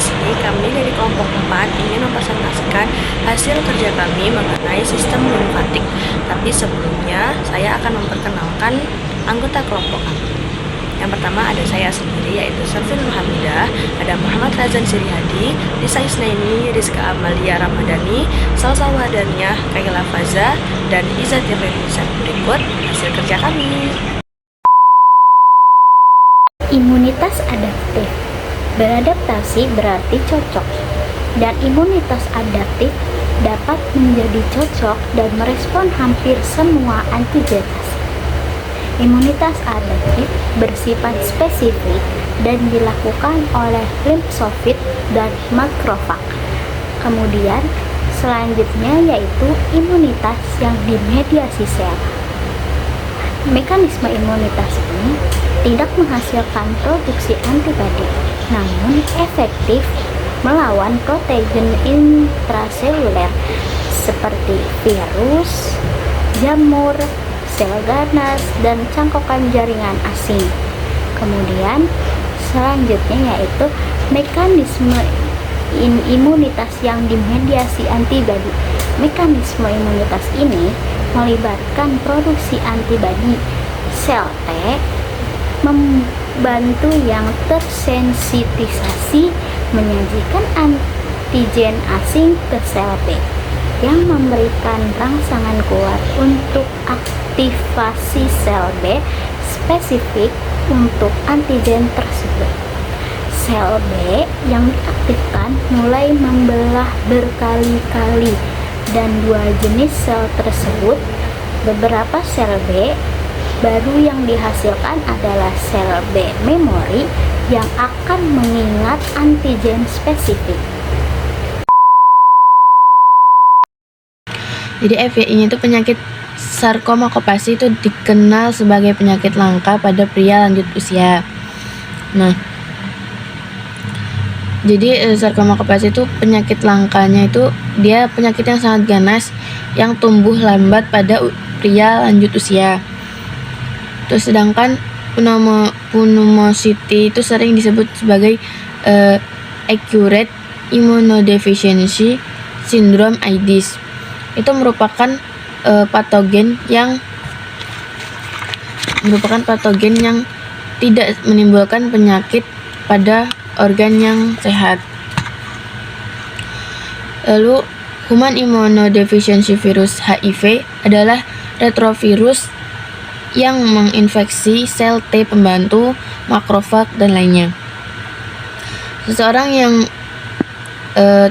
sini kami dari kelompok 4 ingin mempresentasikan hasil kerja kami mengenai sistem limfatik. Tapi sebelumnya, saya akan memperkenalkan anggota kelompok kami. Yang pertama ada saya sendiri, yaitu Selvin Nurhamidah, ada Muhammad Razan Sirihadi, Lisa Isnaini, Rizka Amalia Ramadhani, Salsa Wadaniah, Kaila Faza, dan Iza Tirlisa. Berikut hasil kerja kami. Imunitas adaptif. Beradaptasi berarti cocok, dan imunitas adaptif dapat menjadi cocok dan merespon hampir semua antigen. Imunitas adaptif bersifat spesifik dan dilakukan oleh limfosit dan makrofag. Kemudian, selanjutnya yaitu imunitas yang dimediasi sel. Mekanisme imunitas ini tidak menghasilkan produksi antibodi, namun efektif melawan protein intraseluler seperti virus, jamur, sel ganas, dan cangkokan jaringan asing. Kemudian selanjutnya yaitu mekanisme imunitas yang dimediasi antibodi. Mekanisme imunitas ini melibatkan produksi antibodi sel T membantu yang tersensitisasi menyajikan antigen asing ke sel B yang memberikan rangsangan kuat untuk aktivasi sel B spesifik untuk antigen tersebut. Sel B yang diaktifkan mulai membelah berkali-kali, dan dua jenis sel tersebut, beberapa sel B baru yang dihasilkan adalah sel B memori yang akan mengingat antigen spesifik. Jadi FYI-nya itu penyakit sarkoma kopasi itu dikenal sebagai penyakit langka pada pria lanjut usia. Nah, jadi sarkoma kopasi itu penyakit langkanya itu dia penyakit yang sangat ganas yang tumbuh lambat pada pria lanjut usia. Terus sedangkan pneumocyte itu sering disebut sebagai acute immunodeficiency syndrome (AIDS). Itu merupakan patogen yang tidak menimbulkan penyakit pada organ yang sehat. Lalu Human Immunodeficiency Virus (HIV) adalah retrovirus yang menginfeksi sel T pembantu, makrofag, dan lainnya. Seseorang yang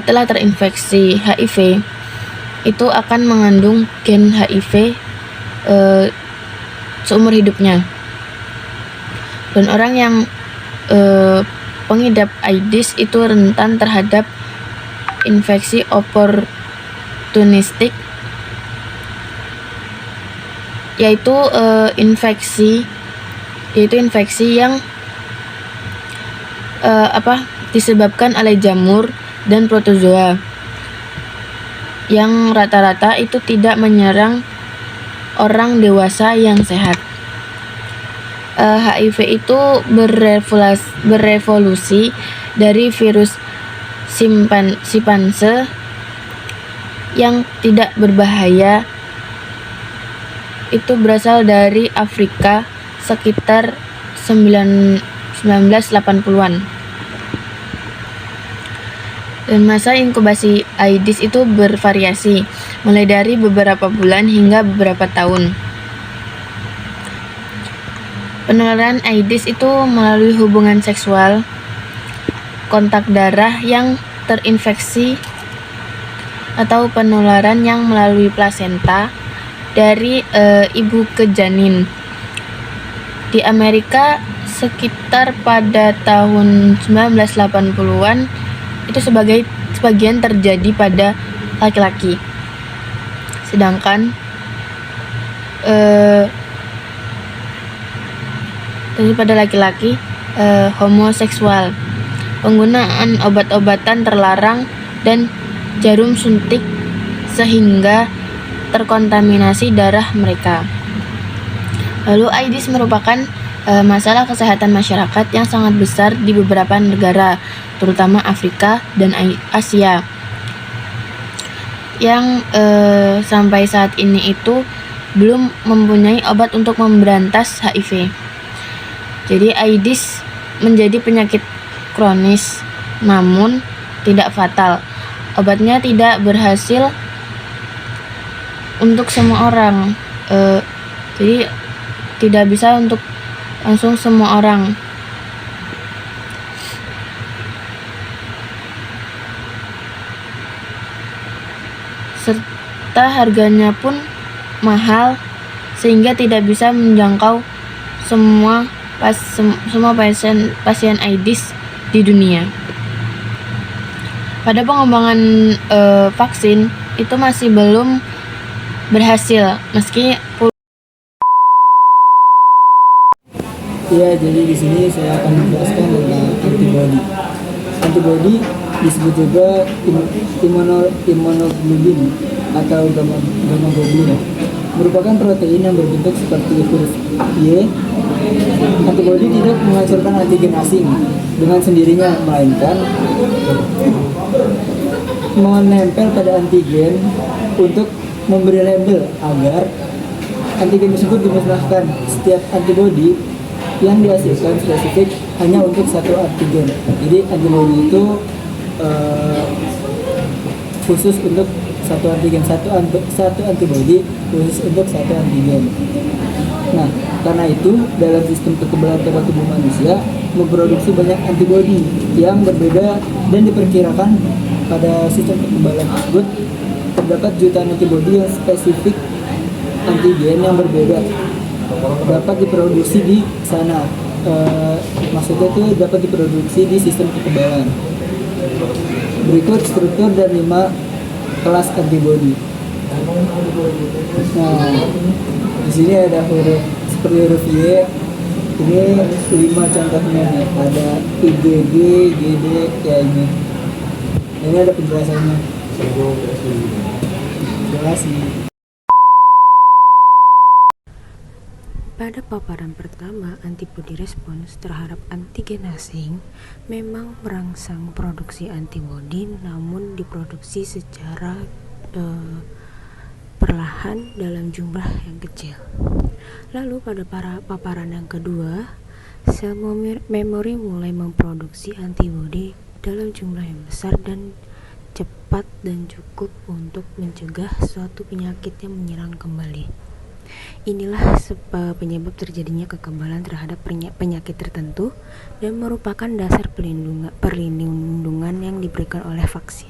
telah terinfeksi HIV itu akan mengandung gen HIV seumur hidupnya. Dan orang yang pengidap AIDS itu rentan terhadap infeksi oportunistik, yaitu infeksi yang disebabkan oleh jamur dan protozoa, yang rata-rata itu tidak menyerang orang dewasa yang sehat. HIV itu berevolusi dari virus simpanse yang tidak berbahaya, itu berasal dari Afrika sekitar 1980-an. Dan masa inkubasi AIDS itu bervariasi, mulai dari beberapa bulan hingga beberapa tahun. Penularan AIDS itu melalui hubungan seksual, kontak darah yang terinfeksi, atau penularan yang melalui plasenta dari ibu ke janin. Di Amerika sekitar pada tahun 1980-an itu sebagian terjadi pada laki-laki, sedangkan pada laki-laki homoseksual. Penggunaan obat-obatan terlarang dan jarum suntik sehingga terkontaminasi darah mereka. Lalu AIDS merupakan masalah kesehatan masyarakat yang sangat besar di beberapa negara, terutama Afrika dan Asia, yang sampai saat ini itu belum mempunyai obat untuk memberantas HIV. Jadi AIDS menjadi penyakit kronis, namun tidak fatal. Obatnya tidak berhasil untuk semua orang, jadi tidak bisa untuk langsung semua orang. Serta harganya pun mahal sehingga tidak bisa menjangkau semua pasien AIDS di dunia. Pada pengembangan vaksin itu masih belum berhasil meski Ya, jadi di sini saya akan menjelaskan tentang antibodi. Antibodi disebut juga imunoglobulin atau gamma globulin, merupakan protein yang berbentuk seperti huruf Y. Antibodi tidak menghasilkan antigen asing dengan sendirinya, melainkan menempel pada antigen untuk memberi label agar antigen tersebut dimusnahkan. Setiap antibodi yang dihasilkan spesifik hanya untuk satu antigen. Jadi antibodi itu khusus untuk satu antigen, satu antibodi khusus untuk satu antigen. Nah, karena itu dalam sistem kekebalan pada tubuh manusia memproduksi banyak antibodi yang berbeda, dan diperkirakan pada sistem kekebalan tersebut terdapat jutaan antibodi yang spesifik antigen yang berbeda dapat diproduksi di sana. Maksudnya itu dapat diproduksi di sistem kekebalan. Berikut struktur dan 5 kelas antibodi. Nah, di sini ada huruf seperti huruf Y. Ini 5 contohnya nih. Ada IgG, GD, ya ini. Ini ada penjelasannya. Terima kasih. Pada paparan pertama, antibodi respons terhadap antigen asing memang merangsang produksi antibodi, namun diproduksi secara perlahan dalam jumlah yang kecil. Lalu pada paparan yang kedua, sel memori mulai memproduksi antibodi dalam jumlah yang besar dan cepat dan cukup untuk mencegah suatu penyakit yang menyerang kembali. Inilah penyebab terjadinya kekebalan terhadap penyakit tertentu dan merupakan dasar perlindungan yang diberikan oleh vaksin.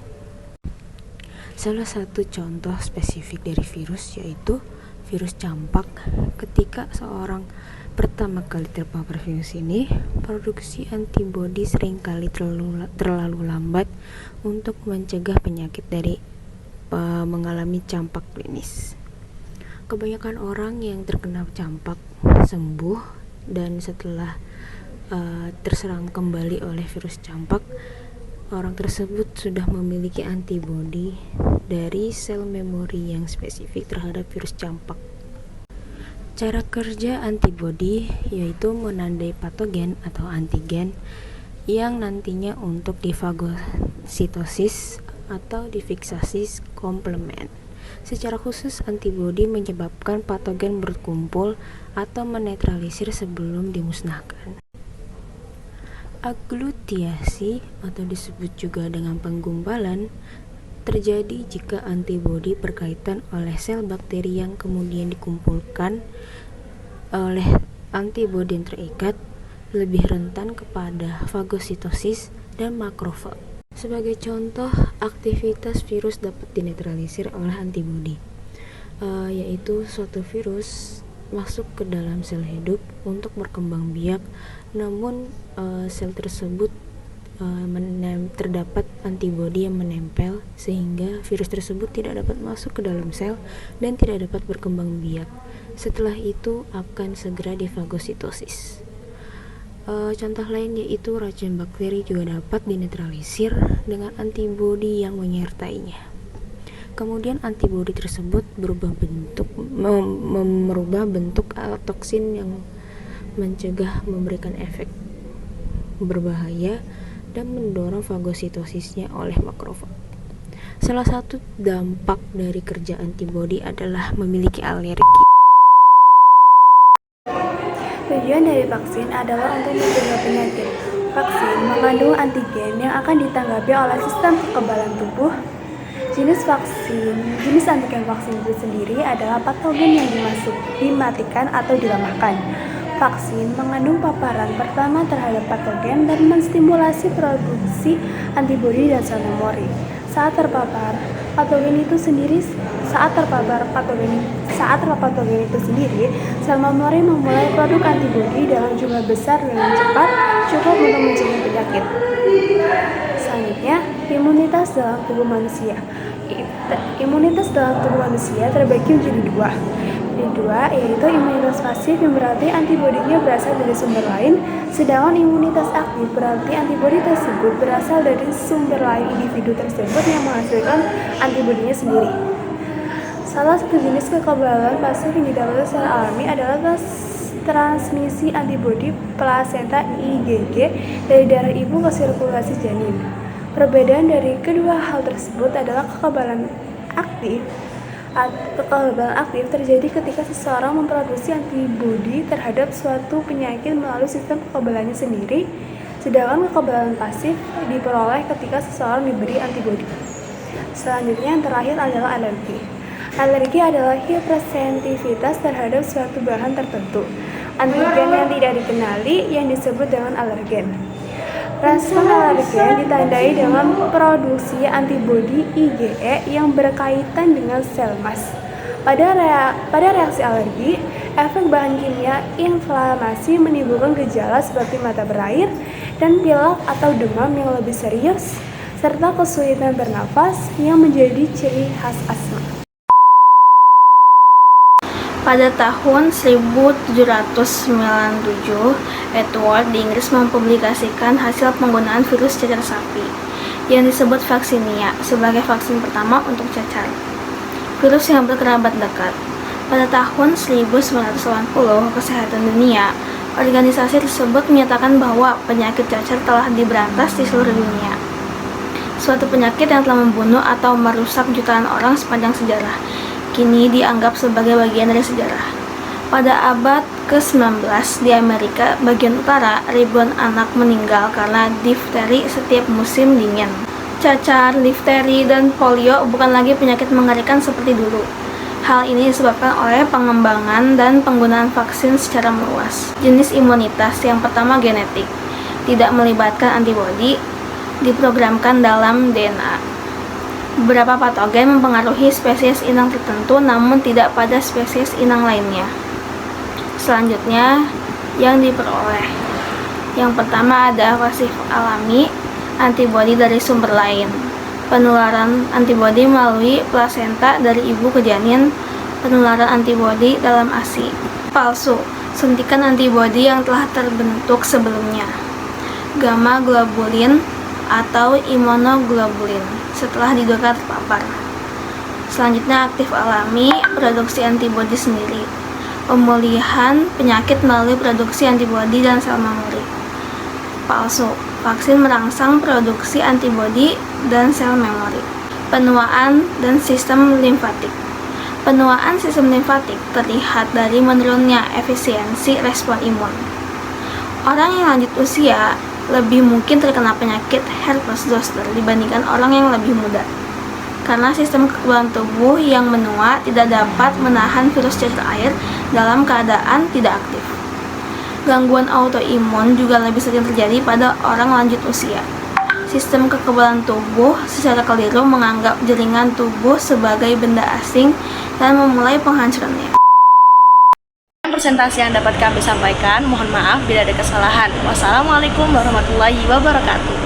Salah satu contoh spesifik dari virus yaitu virus campak. Ketika seorang pertama kali terpapar virus ini, produksi antibodi seringkali terlalu lambat untuk mencegah penyakit dari mengalami campak klinis. Kebanyakan orang yang terkena campak sembuh, dan setelah terserang kembali oleh virus campak, orang tersebut sudah memiliki antibodi dari sel memori yang spesifik terhadap virus campak. Cara kerja antibodi yaitu menandai patogen atau antigen yang nantinya untuk difagositosis atau difiksasi komplement. Secara khusus, antibodi menyebabkan patogen berkumpul atau menetralisir sebelum dimusnahkan. Aglutiasi atau disebut juga dengan penggumpalan terjadi jika antibodi berkaitan oleh sel bakteri yang kemudian dikumpulkan oleh antibodi yang terikat, lebih rentan kepada fagositosis dan makrofag. Sebagai contoh, aktivitas virus dapat dinetralisir oleh antibodi, yaitu suatu virus masuk ke dalam sel hidup untuk berkembang biak, namun sel tersebut terdapat antibodi yang menempel sehingga virus tersebut tidak dapat masuk ke dalam sel dan tidak dapat berkembang biak. Setelah itu akan segera difagositosis. Contoh lain yaitu racun bakteri juga dapat dinetralisir dengan antibodi yang menyertainya. Kemudian antibodi tersebut merubah bentuk toksin yang mencegah memberikan efek berbahaya dan mendorong fagositosisnya oleh makrofag. Salah satu dampak dari kerja antibodi adalah memiliki alergi. Tujuan dari vaksin adalah untuk mencegah penyakit. Vaksin mengandung antigen yang akan ditanggapi oleh sistem kekebalan tubuh. Jenis antigen vaksin itu sendiri adalah patogen yang dimatikan atau dilemahkan. Vaksin mengandung paparan pertama terhadap patogen dan menstimulasi produksi antibodi dan sel memori. Saat terpapar patogen itu sendiri, sel memori memulai produk antibodi dalam jumlah besar dengan cepat, cukup untuk mencegah penyakit. Selanjutnya, imunitas dalam tubuh manusia. Imunitas dalam tubuh manusia terbagi menjadi dua, yaitu imunitas pasif yang berarti antibodinya berasal dari sumber lain, sedangkan imunitas aktif berarti antibodi tersebut berasal dari sumber lain individu tersebut yang menghasilkan antibodinya sendiri. Salah satu jenis kekebalan pasif yang didapatkan secara alami adalah transmisi antibodi plasenta IgG dari darah ibu ke sirkulasi janin. Perbedaan dari kedua hal tersebut adalah kekebalan aktif terjadi ketika seseorang memproduksi antibodi terhadap suatu penyakit melalui sistem kekebalannya sendiri, sedangkan kekebalan pasif diperoleh ketika seseorang diberi antibodi. Selanjutnya yang terakhir adalah alergi. Alergi adalah hipersensitivitas terhadap suatu bahan tertentu. Antigen yang tidak dikenali yang disebut dengan alergen. Respon alergen ditandai dengan produksi antibodi IgE yang berkaitan dengan sel mas. Pada reaksi alergi, efek bahan kimia inflamasi menimbulkan gejala seperti mata berair dan pilek atau demam yang lebih serius, serta kesulitan bernafas yang menjadi ciri khas asma. Pada tahun 1797, Edward di Inggris mempublikasikan hasil penggunaan virus cacar sapi yang disebut Vaccinia sebagai vaksin pertama untuk cacar, virus yang berkerabat dekat. Pada tahun 1980, Kesehatan Dunia, organisasi tersebut menyatakan bahwa penyakit cacar telah diberantas di seluruh dunia. Suatu penyakit yang telah membunuh atau merusak jutaan orang sepanjang sejarah, kini dianggap sebagai bagian dari sejarah. Pada abad ke-19 di Amerika bagian utara, ribuan anak meninggal karena difteri setiap musim dingin. Cacar, difteri, dan polio bukan lagi penyakit mengerikan seperti dulu. Hal ini disebabkan oleh pengembangan dan penggunaan vaksin secara meluas. Jenis imunitas yang pertama genetik, tidak melibatkan antibodi, diprogramkan dalam DNA. Beberapa patogen mempengaruhi spesies inang tertentu namun tidak pada spesies inang lainnya. Selanjutnya yang diperoleh. Yang pertama ada pasif alami, antibodi dari sumber lain. Penularan antibodi melalui plasenta dari ibu ke janin, penularan antibodi dalam ASI. Palsu, suntikan antibodi yang telah terbentuk sebelumnya. Gamma globulin atau imunoglobulin setelah diduga terpapar. Selanjutnya aktif alami, produksi antibodi sendiri. Pemulihan penyakit melalui produksi antibodi dan sel memori. Palsu, vaksin merangsang produksi antibodi dan sel memori. Penuaan dan sistem limfatik. Penuaan sistem limfatik terlihat dari menurunnya efisiensi respon imun. Orang yang lanjut usia lebih mungkin terkena penyakit herpes zoster dibandingkan orang yang lebih muda, karena sistem kekebalan tubuh yang menua tidak dapat menahan virus cacar air dalam keadaan tidak aktif. Gangguan autoimun juga lebih sering terjadi pada orang lanjut usia. Sistem kekebalan tubuh secara keliru menganggap jaringan tubuh sebagai benda asing dan memulai penghancurannya. Presentasi yang dapat kami sampaikan, mohon maaf bila ada kesalahan. Wassalamualaikum warahmatullahi wabarakatuh.